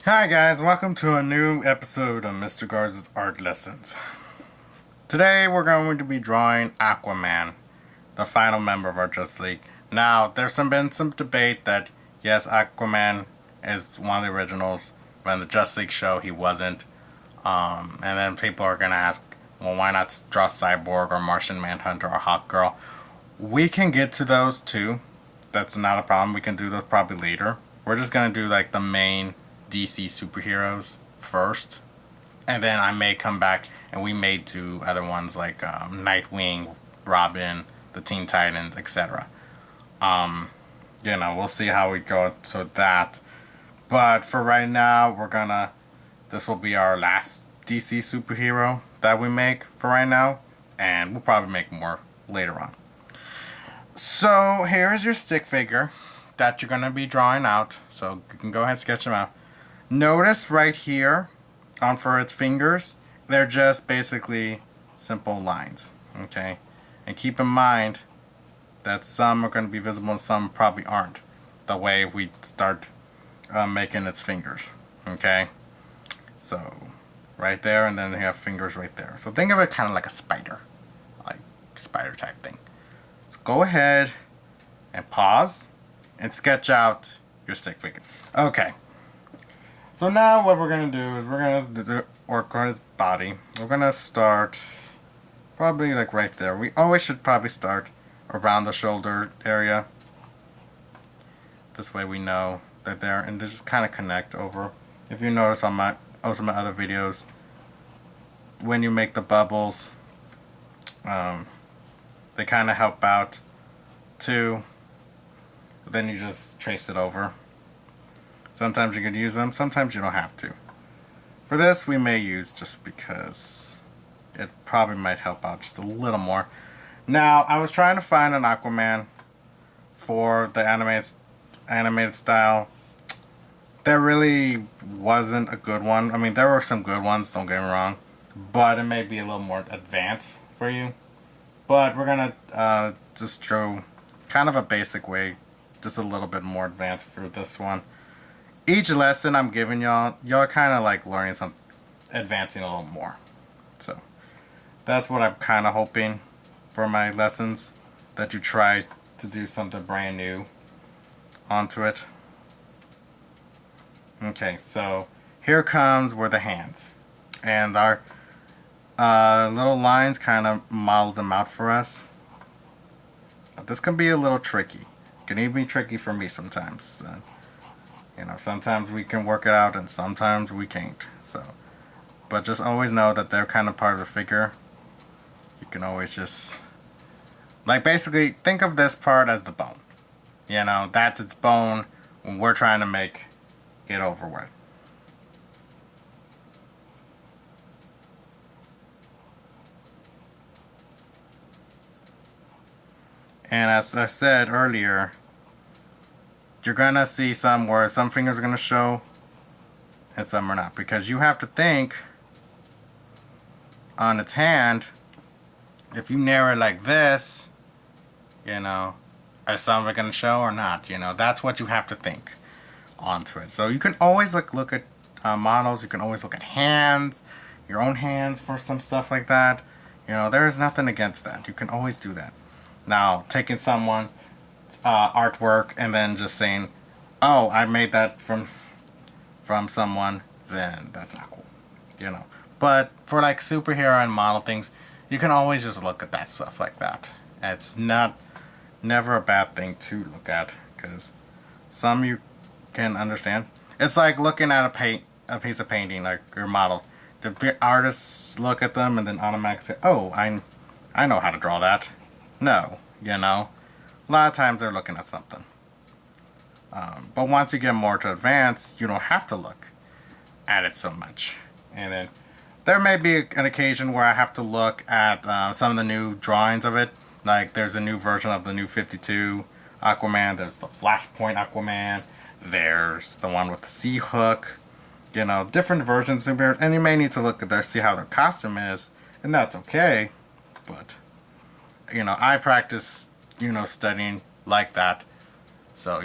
Hi guys, welcome to a new episode of Mr. Garza's Art Lessons. Today we're going to be drawing Aquaman, the final member of our Justice League. Now, been some debate that yes, Aquaman is one of the originals, but in the Justice League show he wasn't. And then people are gonna ask, well, why not draw Cyborg or Martian Manhunter or Hawkgirl? We can get to those too. That's not a problem. We can do those probably later. We're just gonna do like the main DC superheroes first, and then I may come back and we may do other ones like Nightwing, Robin, the Teen Titans, etc. We'll see how we go to that. But for right now, this will be our last DC superhero that we make for right now, and we'll probably make more later on. So here's your stick figure that you're gonna be drawing out. So you can go ahead and sketch them out. Notice right here, for its fingers, they're just basically simple lines. Okay, and keep in mind that some are going to be visible and some probably aren't. The way we start making its fingers. Okay, so right there, and then you have fingers right there. So think of it kind of like a spider, like spider type thing. So go ahead and pause and sketch out your stick figure. Okay. So now what we're going to do is we're going to work on his body. We're going to start probably like right there. We always should probably start around the shoulder area. This way we know that they're, and they just kind of connect over. If you notice on my other videos, when you make the bubbles, they kind of help out too. But then you just trace it over. Sometimes you can use them, sometimes you don't have to. For this, we may use just because it probably might help out just a little more. Now, I was trying to find an Aquaman for the animated style. There really wasn't a good one. I mean, there were some good ones, don't get me wrong, but it may be a little more advanced for you. But we're gonna just draw kind of a basic way, just a little bit more advanced for this one. Each lesson I'm giving y'all kind of like learning advancing a little more. So that's what I'm kind of hoping for my lessons, that you try to do something brand new onto it. Okay, so here comes where the hands, and our little lines kind of model them out for us. Now, this can be a little tricky. It can even be tricky for me sometimes. Sometimes we can work it out and sometimes we can't. So, but just always know that they're kind of part of the figure. You can always just, like, basically think of this part as the bone. That's its bone when we're trying to get over with. And as I said earlier, you're gonna see some where some fingers are gonna show and some are not, because you have to think on its hand. If you narrow it like this, are some of it gonna show or not? That's what you have to think onto it. So you can always look at models. You can always look at hands, your own hands for some stuff like that. There's nothing against that. You can always do that. Now, taking someone artwork and then just saying, oh, I made that from someone, then that's not cool. But for like superhero and model things, you can always just look at that stuff like that. It's never a bad thing to look at, because some you can understand. It's like looking at a piece of painting, like your models. The artists look at them and then automatically say, oh, I know how to draw that. No, a lot of times they're looking at something. But once you get more to advance, you don't have to look at it so much. And then there may be an occasion where I have to look at some of the new drawings of it. Like there's a new version of the new 52 Aquaman. There's the Flashpoint Aquaman. There's the one with the sea hook. Different versions. And you may need to look at there, see how their costume is. And that's okay. But, I practice studying like that. So,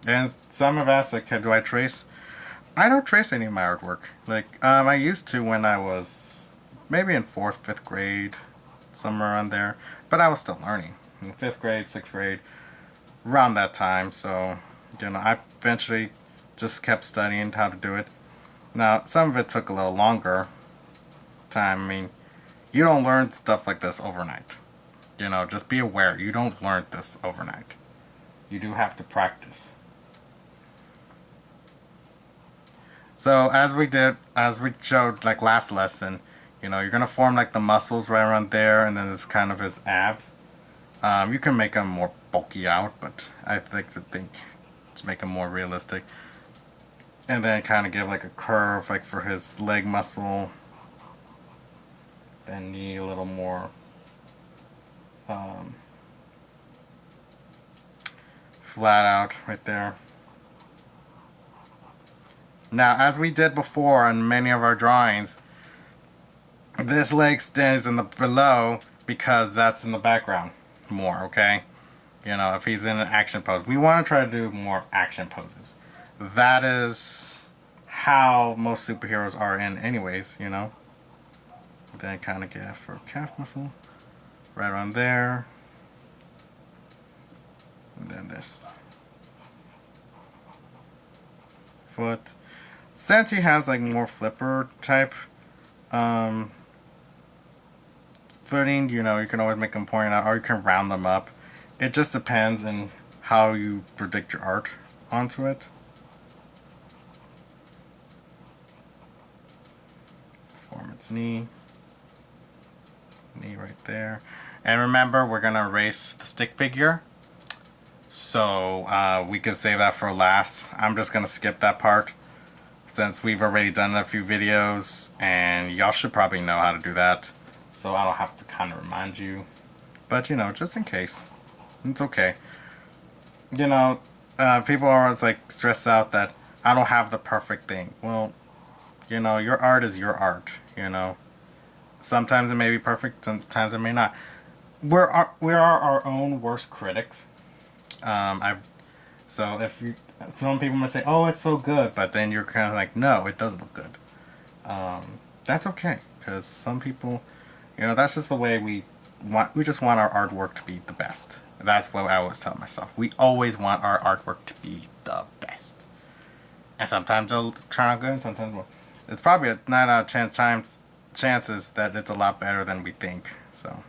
and some have asked, like, do I trace? I don't trace any of my artwork. Like, I used to when I was maybe in 4th, 5th grade, somewhere around there. But I was still learning. In 5th grade, 6th grade, around that time. So, I eventually just kept studying how to do it. Now, some of it took a little longer time. I mean, you don't learn stuff like this overnight. Just be aware. You don't learn this overnight. You do have to practice. So as we showed like last lesson, you're gonna form like the muscles right around there, and then it's kind of his abs. You can make them more bulky out, but I think to make them more realistic, and then kind of give like a curve like for his leg muscle. Then knee a little more flat out right there. Now, as we did before on many of our drawings, this leg stays in the below because that's in the background more, okay? If he's in an action pose. We want to try to do more action poses. That is how most superheroes are in anyways, Then kind of get for calf muscle. Right around there. And then this. Foot. Since he has like more flipper type footing, you can always make them point out, or you can round them up. It just depends on how you predict your art onto it. Form its knee. Knee right there. And remember, we're going to erase the stick figure. So we can save that for last. I'm just going to skip that part, since we've already done a few videos, and y'all should probably know how to do that, so I don't have to kind of remind you. But just in case, it's okay. People are always like stressed out that I don't have the perfect thing. Well, your art is your art. Sometimes it may be perfect, sometimes it may not. We are our own worst critics. So if some people might say, "Oh, it's so good," but then you're kind of like, "No, it does look good." That's okay, because some people, that's just the way we want. We just want our artwork to be the best. That's what I always tell myself. We always want our artwork to be the best. And sometimes it'll turn out good, and sometimes it won't. It's probably a 9 out of 10 times chances that it's a lot better than we think. So,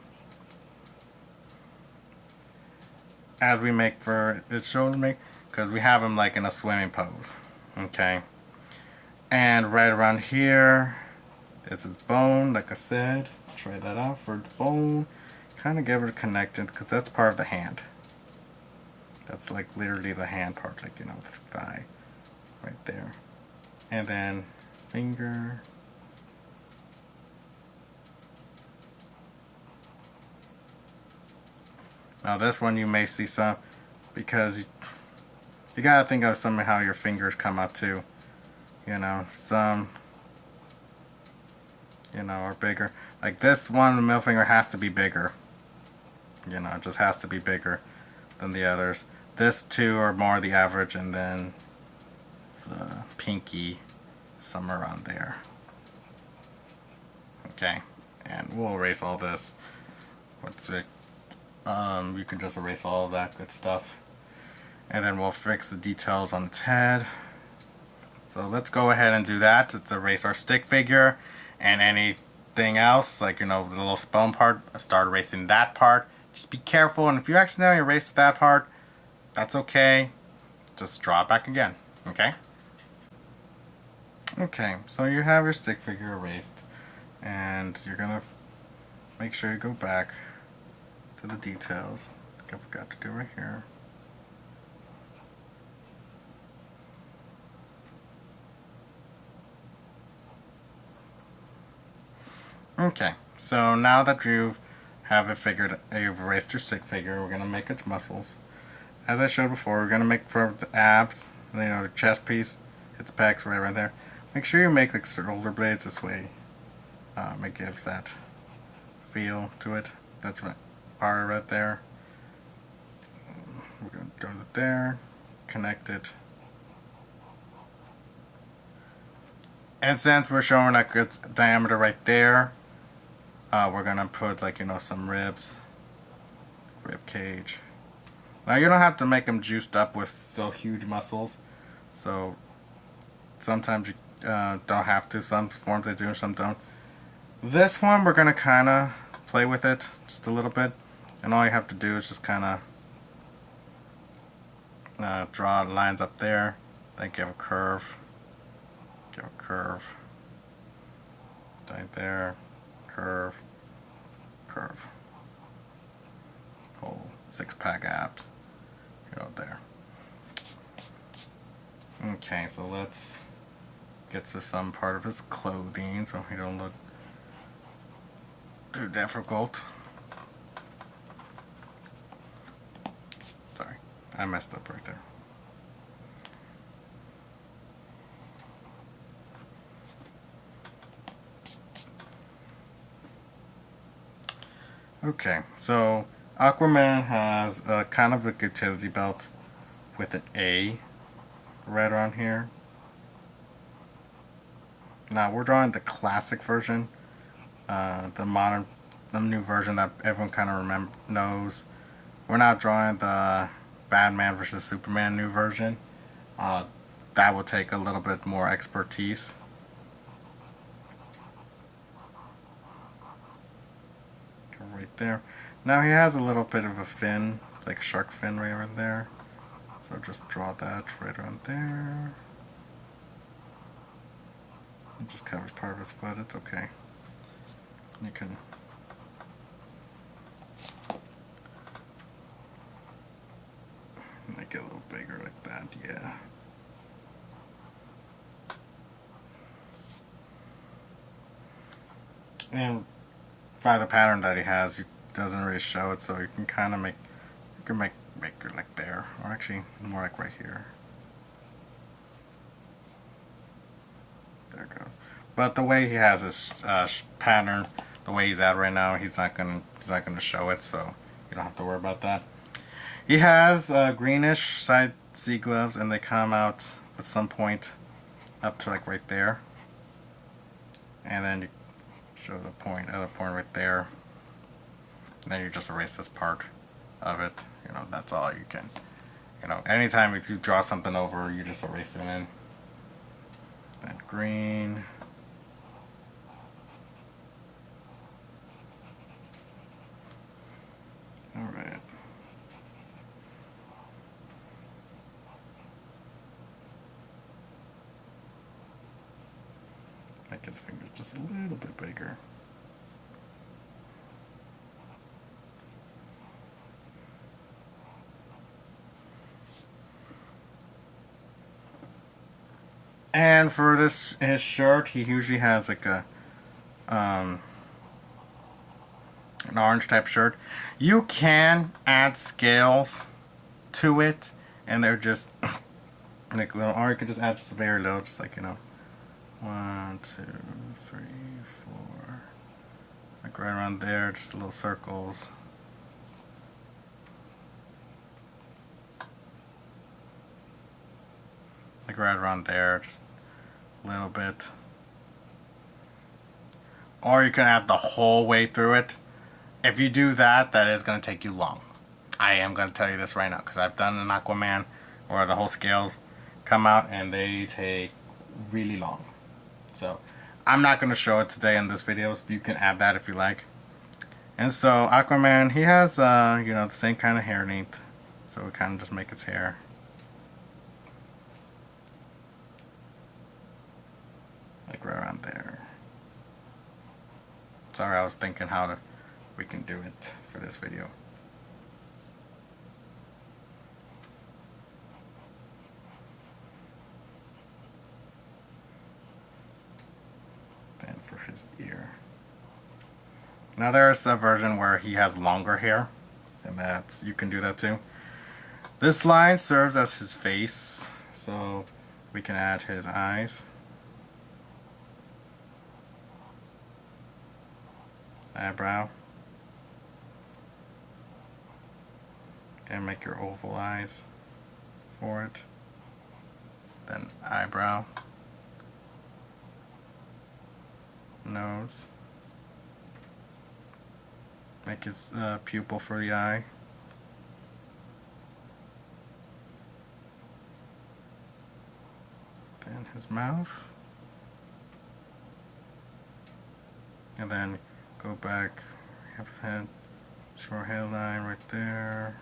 as we make for it shows me, because we have him like in a swimming pose, okay. And right around here, it's his bone. Like I said, try that out for its bone. Kind of give it connected, because that's part of the hand. That's like literally the hand part, like the thigh, right there. And then finger. Now this one you may see some, because you gotta think of somehow your fingers come out too. Some are bigger. Like this one, the middle finger has to be bigger. It just has to be bigger than the others. This two are more the average, and then the pinky somewhere around there. Okay, and we'll erase all this. What's it? You can just erase all of that good stuff, and then we'll fix the details on its head. So let's go ahead and do that. Let's erase our stick figure, and anything else, like the little bone part, start erasing that part. Just be careful, and if you accidentally erase that part, that's okay. Just draw it back again, okay? Okay, so you have your stick figure erased, and you're gonna make sure you go back to the details, like I forgot to do right here. Okay, so now that you've you've erased your stick figure, we're gonna make its muscles. As I showed before, we're gonna make for the abs, the chest piece, its pecs right there. Make sure you make the shoulder blades this way. It gives that feel to it. That's what part right there. We're gonna go there, connect it. And since we're showing like its diameter right there, we're gonna put like, you know, some ribs, rib cage. Now you don't have to make them juiced up with so huge muscles. So sometimes you don't have to. Some forms they do, some don't. This one we're gonna kind of play with it just a little bit, and all you have to do is just kind of draw lines up there, then give a curve, right there, curve, curve. Whole 6-pack abs, you know, there. Okay, so let's get to some part of his clothing so he don't look too difficult. Sorry, I messed up right there. Okay, so Aquaman has a kind of a utility belt with an A right around here. Now we're drawing the classic version, the new version that everyone kind of knows. We're not drawing the Batman versus Superman new version. That will take a little bit more expertise. Go right there. Now he has a little bit of a fin, like a shark fin right around there. So just draw that right around there. It just covers part of his foot, it's okay. You can make it a little bigger like that, yeah. And by the pattern that he has, he doesn't really show it, so you can kind of make it like there, or actually more like right here. There it goes. But the way he has his pattern, the way he's at right now, he's not gonna show it, so you don't have to worry about that. He has greenish side sea gloves, and they come out at some point up to like right there, and then you show the other point right there. And then you just erase this part of it. You know, that's all you can. You know, anytime if you draw something over, you just erase it in. Then green. All right. Make his fingers just a little bit bigger. And for his shirt, he usually has like a an orange type shirt. You can add scales to it, and they're just like little, or you can just add just very little, just like, you know, 1, 2, 3, 4, like right around there, just little circles. Like right around there, just a little bit. Or you can add the whole way through it. If you do that, that is going to take you long. I am going to tell you this right now, because I've done an Aquaman where the whole scales come out and they take really long. So I'm not going to show it today in this video, so you can add that if you like. And so Aquaman, he has you know, the same kind of hair length, so we kind of just make his hair. Like right around there. Sorry, I was thinking how we can do it for this video. Then for his ear. Now there's a version where he has longer hair, and you can do that too. This line serves as his face, so we can add his eyes. Eyebrow. And make your oval eyes for it. Then eyebrow. nose. Make his pupil for the eye. Then his mouth. And then go back, have his head, short hairline right there.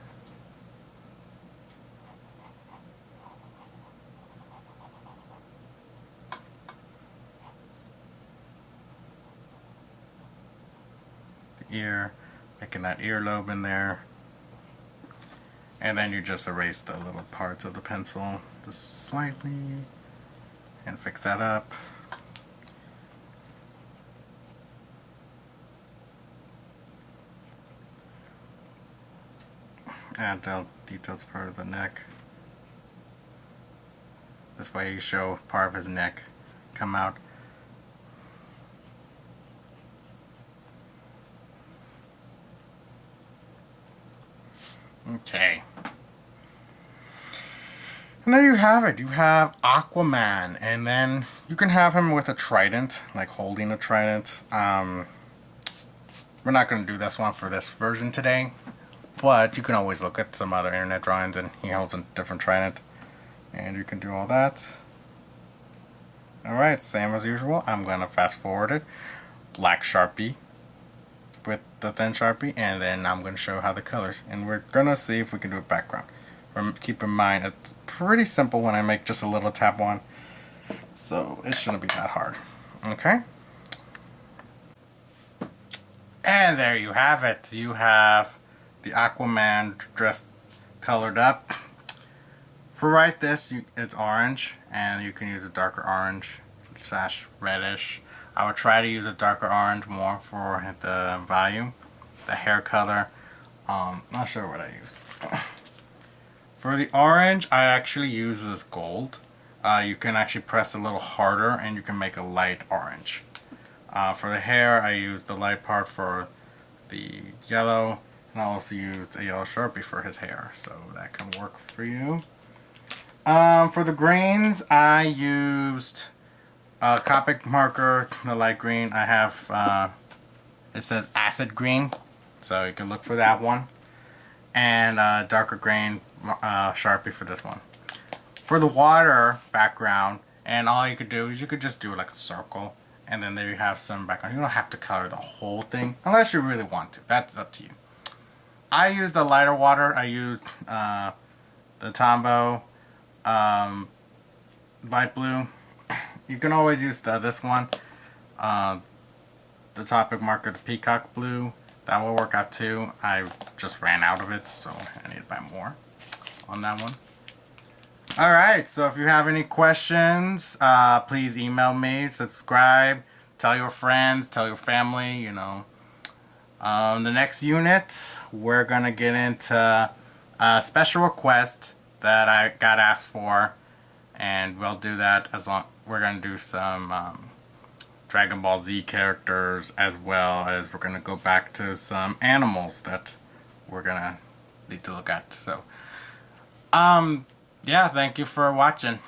The ear, making that earlobe in there. And then you just erase the little parts of the pencil just slightly and fix that up. Add the details part of the neck. This way you show part of his neck come out. Okay. And there you have it. You have Aquaman. And then you can have him with a trident, like holding a trident. We're not going to do this one for this version today. But you can always look at some other internet drawings and he holds a different trident. And you can do all that. Alright, same as usual. I'm going to fast forward it. Black Sharpie with the thin Sharpie. And then I'm going to show how the colors. And we're going to see if we can do a background. Keep in mind, it's pretty simple when I make just a little tab one. So it shouldn't be that hard. Okay? And there you have it. You have the Aquaman dressed colored up. For this, it's orange, and you can use a darker orange / reddish. I would try to use a darker orange more for the volume. The hair color, not sure what I used. For the orange, I actually use this gold. You can actually press a little harder, and you can make a light orange. For the hair, I used the light part for the yellow. And I also used a yellow Sharpie for his hair, so that can work for you. For the grains, I used a Copic marker, the light green. I have, it says acid green, so you can look for that one. And darker grain Sharpie for this one. For the water background, and all you could do is you could just do like a circle, and then there you have some background. You don't have to color the whole thing, unless you really want to. That's up to you. I used a lighter water. I used the Tombow light blue. You can always use this one, the Topic marker, the peacock blue. That will work out too. I just ran out of it, so I need to buy more on that one. Alright, so if you have any questions, please email me, subscribe, tell your friends, tell your family, you know. The next unit, we're going to get into a special request that I got asked for, and we'll do that as long. We're going to do some Dragon Ball Z characters, as well as we're going to go back to some animals that we're going to need to look at. So, yeah, thank you for watching.